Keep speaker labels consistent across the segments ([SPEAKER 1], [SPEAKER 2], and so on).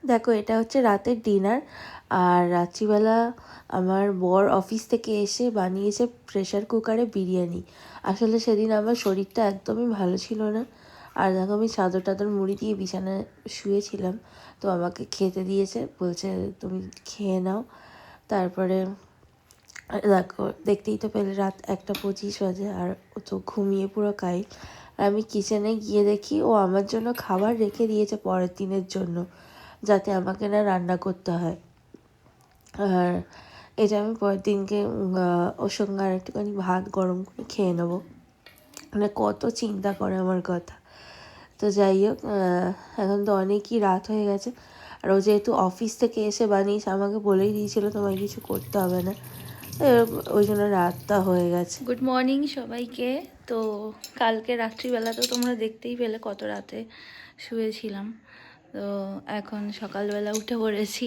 [SPEAKER 1] দেখো, এটা হচ্ছে রাতের ডিনার। আর রাত্রিবেলা আমার বর অফিস থেকে এসে বানিয়েছে প্রেশার কুকারে বিরিয়ানি। আসলে সেদিন আমার শরীরটা একদমই ভালো ছিল না। আর দেখো, আমি চাদর টাদর মুড়ি দিয়ে বিছানায় শুয়েছিলাম, তো আমাকে খেতে দিয়েছে, বলছে তুমি খেয়ে নাও। তারপরে দেখো, দেখতেই তো পেলে রাত 1:25 বাজে, আর ও তো ঘুমিয়ে পুরো কাই। আর আমি কিচেনে গিয়ে দেখি ও আমার জন্য খাবার রেখে দিয়েছে পরের দিনের জন্য, যাতে আমাকে না রান্না করতে হয়। আর এটা আমি পরের দিনকে ওর সঙ্গে আর একটুখানি ভাত গরম করে খেয়ে নেবো। মানে কত চিন্তা করে আমার কথা। তো যাই হোক, এখন তো অনেকই রাত হয়ে গেছে। আর ও যেহেতু অফিস থেকে এসে বানিয়েছে, আমাকে বলেই দিয়েছিল তোমায় কিছু করতে হবে না, ওই জন্য রাতটা হয়ে গেছে।
[SPEAKER 2] গুড মর্নিং সবাইকে। তো কালকে রাত্রিবেলা তো তোমরা দেখতেই পেলে কত রাতে শুয়েছিলাম। তো এখন সকালবেলা উঠে পড়েছি,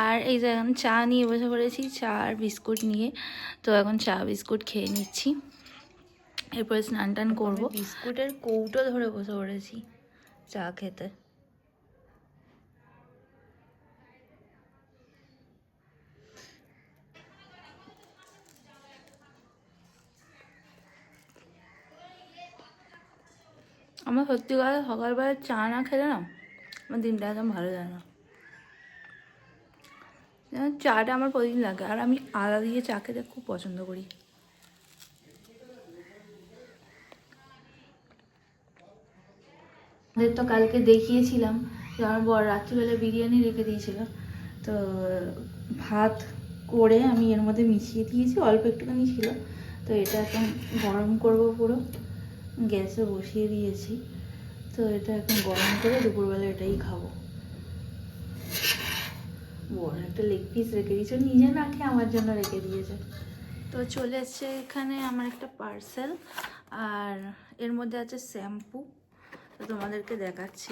[SPEAKER 2] আর এই যে এখন চা নিয়ে বসে পড়েছি, চা আর বিস্কুট নিয়ে। তো এখন চা বিস্কুট খেয়ে নিচ্ছি, এরপরে স্নান টান করবো। বিস্কুটের কৌটো ধরে বসে পড়েছি চা খেতে। আমার সত্যি কথা, সকালবেলা চা না খেলে না আমার দিনটা একদম ভালো যায় না। চাটা আমার প্রতিদিন লাগে, আর আমি আদা দিয়ে চা খেতে খুব পছন্দ করি। আমাদের তো কালকে দেখিয়েছিলাম যে আমার বর রাত্রিবেলা বিরিয়ানি রেখে দিয়েছিল। তো ভাত করে আমি এর মধ্যে মিশিয়ে দিয়েছি, অল্প একটুখানি ছিল। তো এটা এখন গরম করব, পুরো গ্যাসে বসিয়ে দিয়েছি। তো এটা এখন গরম করে দুপুরবেলা এটাই খাবো। বড় একটা লেগ পিস রেখে দিয়েছে, নিজে না খেয়ে আমার জন্য রেখে দিয়েছে। তো চলে এসছে এখানে আমার একটা পার্সেল, আর এর মধ্যে আছে শ্যাম্পু। তো তোমাদেরকে দেখাচ্ছি।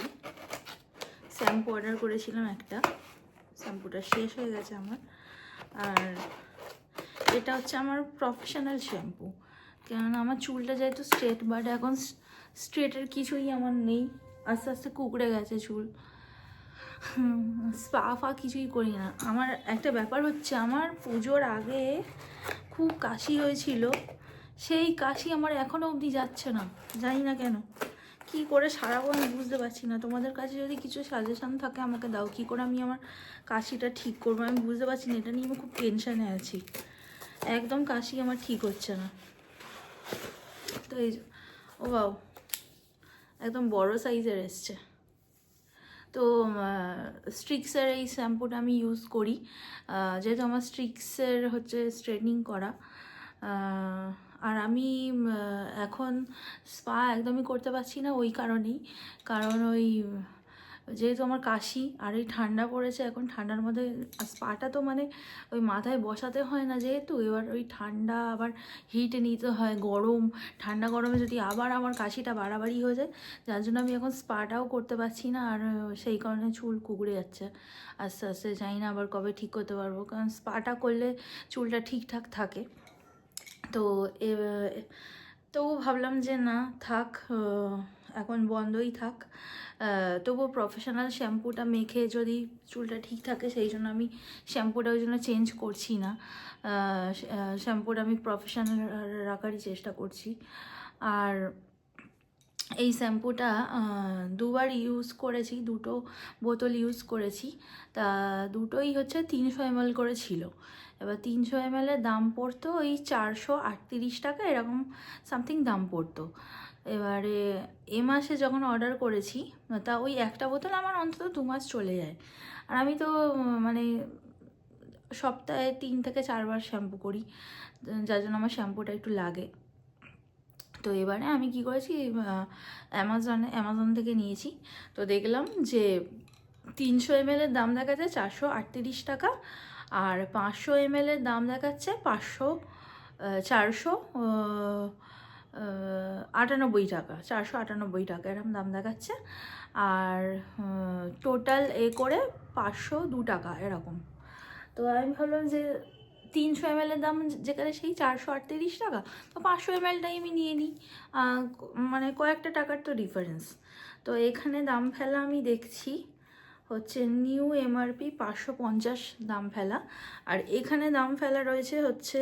[SPEAKER 2] শ্যাম্পু অর্ডার করেছিলাম একটা, শ্যাম্পুটা শেষ হয়ে গেছে আমার। আর এটা হচ্ছে আমার প্রফেশনাল শ্যাম্পু, কেননা আমার চুলটা যেহেতু স্ট্রেট, বাট এখন স্ট্রেটের কিছুই আমার নেই, আস্তে আস্তে কুকড়ে গেছে চুল। স্পা ফা কিছুই করি না। আমার একটা ব্যাপার হচ্ছে, আমার পুজোর আগে খুব কাশি হয়েছিল, সেই কাশি আমার এখনও অবধি যাচ্ছে না, জানি না কেন। কি করে সারাবো আমি বুঝতে পারছি না। তোমাদের কাছে যদি কিছু সাজেশান থাকে আমাকে দাও, কি করে আমি আমার কাশিটা ঠিক করবো আমি বুঝতে পারছি না। এটা নিয়ে আমি খুব টেনশানে আছি, একদম কাশি আমার ঠিক হচ্ছে না। তো এই, ও বাও, একদম বড় সাইজের এসছে। তো স্ট্রিক্সের এই শ্যাম্পুটা আমি ইউজ করি, যেহেতু আমার স্ট্রিক্সের হচ্ছে স্ট্রেটনিং করা। আর আমি এখন স্পা একদমই করতে পারছি না ওই কারণেই, কারণ ওই যেহেতু আমার কাশি আর এই ঠান্ডা পড়েছে, এখন ঠান্ডার মধ্যে স্পাটা তো মানে ওই মাথায় বসাতে হয় না যেহেতু, এবার ওই ঠান্ডা আবার হিটে নিতে হয়, গরম ঠান্ডা গরমে যদি আবার আমার কাশিটা বাড়াবাড়ি হয়ে যায়, যার জন্য আমি এখন স্পাটাও করতে পারছি না। আর সেই কারণে চুল কুকড়ে যাচ্ছে আস্তে আস্তে, জানি না আবার কবে ঠিক করতে পারবো, কারণ স্পাটা করলে চুলটা ঠিকঠাক থাকে। তো তবু ভাবলাম যে না থাক, এখন বন্ধই থাক। তবু প্রফেশনাল শ্যাম্পুটা মেখে যদি চুলটা ঠিক থাকে, সেই জন্য আমি শ্যাম্পুটা ওই জন্য চেঞ্জ করছি না। শ্যাম্পুটা আমি প্রফেশনাল রাখারই চেষ্টা করছি। আর এই শ্যাম্পুটা দুবার ইউজ করেছি, দুটো বোতল ইউজ করেছি। তা দুটোই হচ্ছে 300 ml করে ছিল। এবার 300 ml-এর দাম পড়তো ওই 438 টাকা এরকম সামথিং দাম পড়তো। এবারে এ মাসে যখন অর্ডার করেছি, তা ওই একটা বোতল আমার অন্তত 2 মাস চলে যায়। আর আমি তো মানে সপ্তাহে 3 থেকে 4 বার শ্যাম্পু করি, যার জন্য আমার শ্যাম্পুটা একটু লাগে। তো এবারে আমি কি করেছি, অ্যামাজন থেকে নিয়েছি। তো দেখলাম যে 300 ml-এর দাম দেখাচ্ছে 438 টাকা, আর 500 ml-এর দাম দেখাচ্ছে 98 টাকা, 498 টাকা এরকম দাম দেখাচ্ছে। আর টোটাল করে 502 টাকা এরকম। তো আমি ভাবলাম যে 300 ml-এর দাম যেখানে সেই 438 টাকা, তো 500 ml-টাই আমি নিয়ে নিই, মানে কয়েকটা টাকার তো ডিফারেন্স। তো এখানে দাম ফেলা আমি দেখছি হচ্ছে নিউ এমআরপি 550 দাম ফেলা, আর এখানে দাম ফেলা রয়েছে হচ্ছে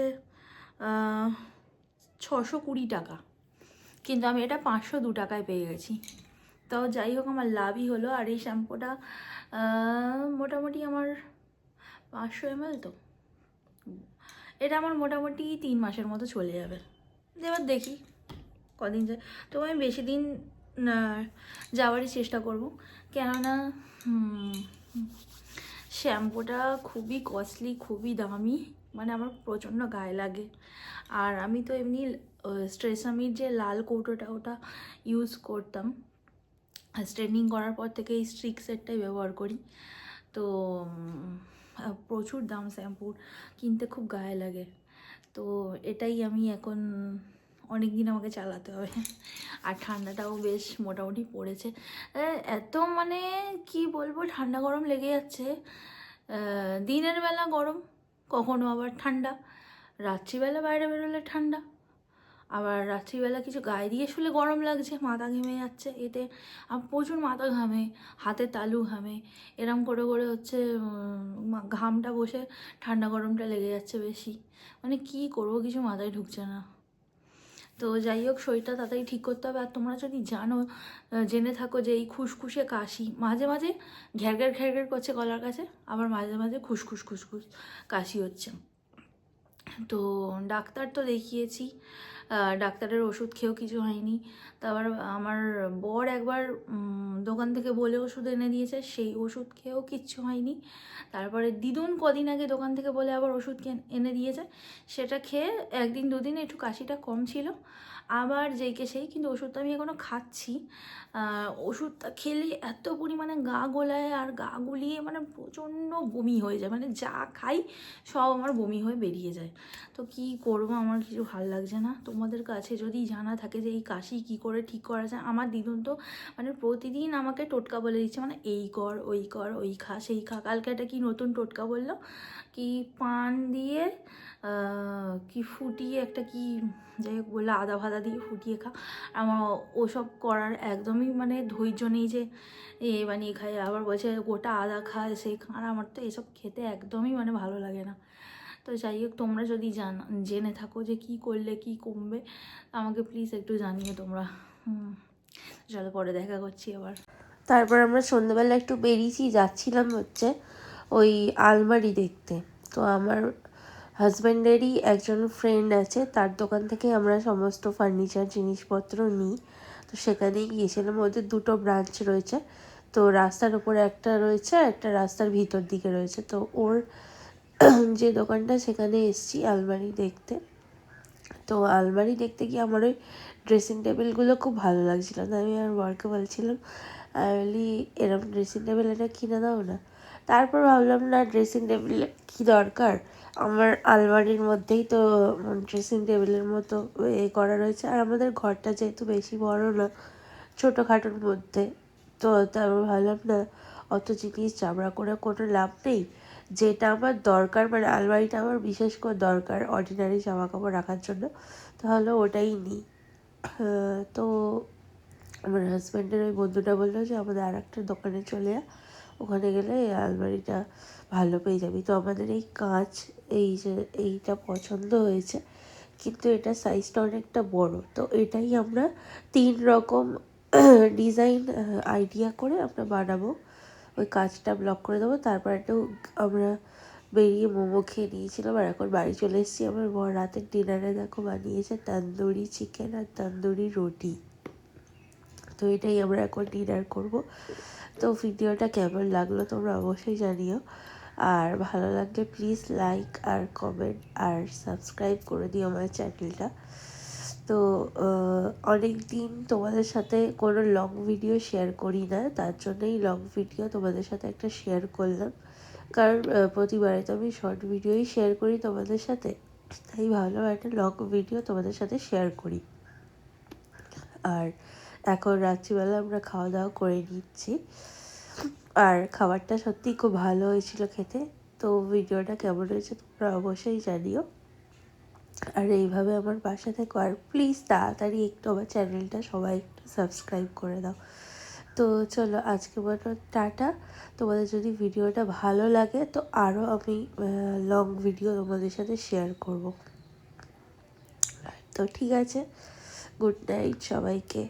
[SPEAKER 2] 620 টাকা, কিন্তু আমি এটা 502 টাকায় পেয়ে গেছি। তাও যাই হোক আমার লাভই হলো। আর এই শ্যাম্পুটা মোটামুটি আমার 500 ml, তো এটা আমার মোটামুটি 3 মাসের মতো চলে যাবে। এবার দেখি কদিন যায়, তো আমি বেশি দিন যাওয়ারই চেষ্টা করব, কেননা শ্যাম্পুটা খুবই কস্টলি, খুবই দামি, মানে আমার প্রচণ্ড গায়ে লাগে। আর আমি তো এমনি স্ট্রেসামির যে লাল কৌটোটা ওটা ইউজ করতাম, স্ট্রেটনিং করার পর থেকে এই স্ট্রিক সেটটাই ব্যবহার করি। তো প্রচুর দাম শ্যাম্পুর, কিনতে খুব গায়ে লাগে। তো এটাই আমি এখন অনেক দিন আমাকে চালাতে হবে। আর ঠান্ডাটাও বেশ মোটামুটি পড়েছে, এত মানে কি বলবো, ঠান্ডা গরম লেগে যাচ্ছে। দিনের বেলা গরম, কখনো আবার ঠান্ডা, রাত্রিবেলা বাইরে বেরোলে ঠান্ডা, আবার রাত্রিবেলা কিছু গায়ে দিয়ে শুলে গরম লাগছে, মাথা ঘেমে যাচ্ছে, এতে প্রচুর মাথা ঘামে, হাতে তালু ঘামে, এরম করে করে হচ্ছে ঘামটা বসে ঠান্ডা গরমটা লেগে যাচ্ছে বেশি। মানে কি করব, কিছু মাথায় ঢুকছে না। তো যাই হোক, শরীরটা তাড়াতাড়ি ঠিক করতে হবে। আর তোমরা যদি জেনে থাকো যে এই খুসখুসে কাশি, মাঝে মাঝে ঘ্যারঘ্যার ঘ্যারঘ্যার করছে গলার কাছে, আবার মাঝে মাঝে খুসখুস খুসখুস কাশি হচ্ছে, তো ডাক্তার তো দেখিয়েছি, ডাক্তারের ওষুধ খেয়েও কিছু হয়নি। তারপর আমার বর একবার দোকান থেকে বলে ওষুধ এনে দিয়েছে, সেই ওষুধ খেয়েও কিচ্ছু হয়নি। তারপরে দিদুন কদিন আগে দোকান থেকে বলে আবার ওষুধ এনে দিয়েছে, সেটা খেয়ে একদিন দুদিন একটু কাশিটা কম ছিল, আবার যেইকে সেই, কিন্তু ওষুধটা আমি এখনও খাচ্ছি। ওষুধটা খেলে এত পরিমাণে গা গোলায়, আর গা গুলিয়ে মানে প্রচণ্ড বমি হয়ে যায়, মানে যা খাই সব আমার বমি হয়ে বেরিয়ে যায়। তো কি করব, আমার কিছু ভাল লাগছে না। তোমাদের কাছে যদি জানা থাকে যে এই কাশি কি করে ঠিক করা যায়, আমার দিদুন তো মানে প্রতিদিন আমাকে টোটকা বলে দিচ্ছে, মানে এই কর, ওই খা, সেই খা। কালকে একটা কি নতুন টোটকা বললো, কি পান দিয়ে কি ফুটিয়ে একটা কি যাই হোক বললো, আদা ফাদা দিয়ে ফুটিয়ে খা। আমার ওসব করার একদমই মানে ধৈর্য নেই যে বানিয়ে খাই, আবার বলছে গোটা আদা খায় সেই খা। আর আমার তো এসব খেতে একদমই মানে ভালো লাগে না। তো যাই হোক, তোমরা যদি জেনে থাকো যে কি করলে কি কমবে, আমাকে প্লিজ একটু জানিও তোমরা। চলো পরে দেখা করছি আবার।
[SPEAKER 1] তারপর আমরা সন্ধ্যেবেলা একটু বেরিয়েছি, যাচ্ছিলাম হচ্ছে ওই আলমারি দেখতে। তো আমার হাজব্যান্ডেরই একজন ফ্রেন্ড আছে, তার দোকান থেকে আমরা সমস্ত ফার্নিচার জিনিসপত্র নিই। তো সেখানেই গিয়েছিলাম, ওদের দুটো ব্রাঞ্চ রয়েছে, তো রাস্তার উপরে একটা রয়েছে, একটা রাস্তার ভিতর দিকে রয়েছে। তো ওর যে দোকানটা, সেখানে এসেছি আলমারি দেখতে। তো আলমারি দেখতে গিয়ে আমার ওই ড্রেসিং টেবিলগুলো খুব ভালো লাগছিলো, তো আমি আমার বরকে বলছিলাম, আমি বলি এরকম ড্রেসিং টেবিল এটা কিনে দাও না। তারপর ভাবলাম না, ড্রেসিং টেবিল কী দরকার, আমার আলমারির মধ্যেই তো ড্রেসিং টেবিলের মতো করা রয়েছে। আর আমাদের ঘরটা যেহেতু বেশি বড় না, ছোটোখাটোর মধ্যে, তো তারপর ভাবলাম না, অত জিনিস চামড়া করে কোনো লাভ নেই, যেটা আমার দরকার, মানে আলমারিটা আমার বিশেষ করে দরকার অর্ডিনারি জামা কাপড় রাখার জন্য, তাহলে ওটাই নিই। তো আমার হাজব্যান্ডের ওই বন্ধুটা বললো যে আমাদের আর একটা দোকানে চলে যা, ওখানে গেলে এই আলমারিটা ভালো পেয়ে যাবি। তো আমাদের এই কাঁচ, এই যে এইটা পছন্দ হয়েছে, কিন্তু এটা সাইজটা অনেকটা বড়, তো এটাই আমরা 3 রকম ডিজাইন আইডিয়া করে আমরা বানাবো। ওই কাঁচটা ব্লক করে দেবো। তারপর একটু আমরা বেরিয়ে মোমো খেয়ে নিয়েছিলাম, আর এখন বাড়ি চলে এসেছি। আমার বর রাতের ডিনারে দেখো বানিয়েছে তন্দুরি চিকেন আর তন্দুরি রুটি, তো এটাই আমরা এখন ডিনার করব। তো ভিডিওটা কেমন লাগলো তোমরা অবশ্যই জানিও, আর ভালো লাগলে প্লিজ লাইক আর কমেন্ট আর সাবস্ক্রাইব করে দিও আমার চ্যানেলটা। তো অনেক দিন তোমাদের সাথে কোনো লং ভিডিও শেয়ার করি না, তার জন্যই লং ভিডিও তোমাদের সাথে একটা শেয়ার করলাম, কারণ প্রতিবারে তো আমি শর্ট ভিডিওই শেয়ার করি তোমাদের সাথে, তাই ভাবলাম একটা লং ভিডিও তোমাদের সাথে শেয়ার করি। আর এখন রাত্রিবেলা আমরা খাওয়া দাওয়া করে নিচ্ছি, আর খাবারটা সত্যিই খুব ভালো হয়েছিল খেতে। তো ভিডিওটা কেমন হয়েছে তোমরা অবশ্যই জানিও, আর এইভাবে আমার পাশে থেকো, আর প্লিজ তাড়াতাড়ি একটু আমার চ্যানেলটা সবাই একটু সাবস্ক্রাইব করে দাও। তো চলো আজকে মতো টাটা। তোমাদের যদি ভিডিওটা ভালো লাগে তো আরও আমি লং ভিডিও তোমাদের সাথে শেয়ার করব। তো ঠিক আছে, গুড নাইট সবাইকে।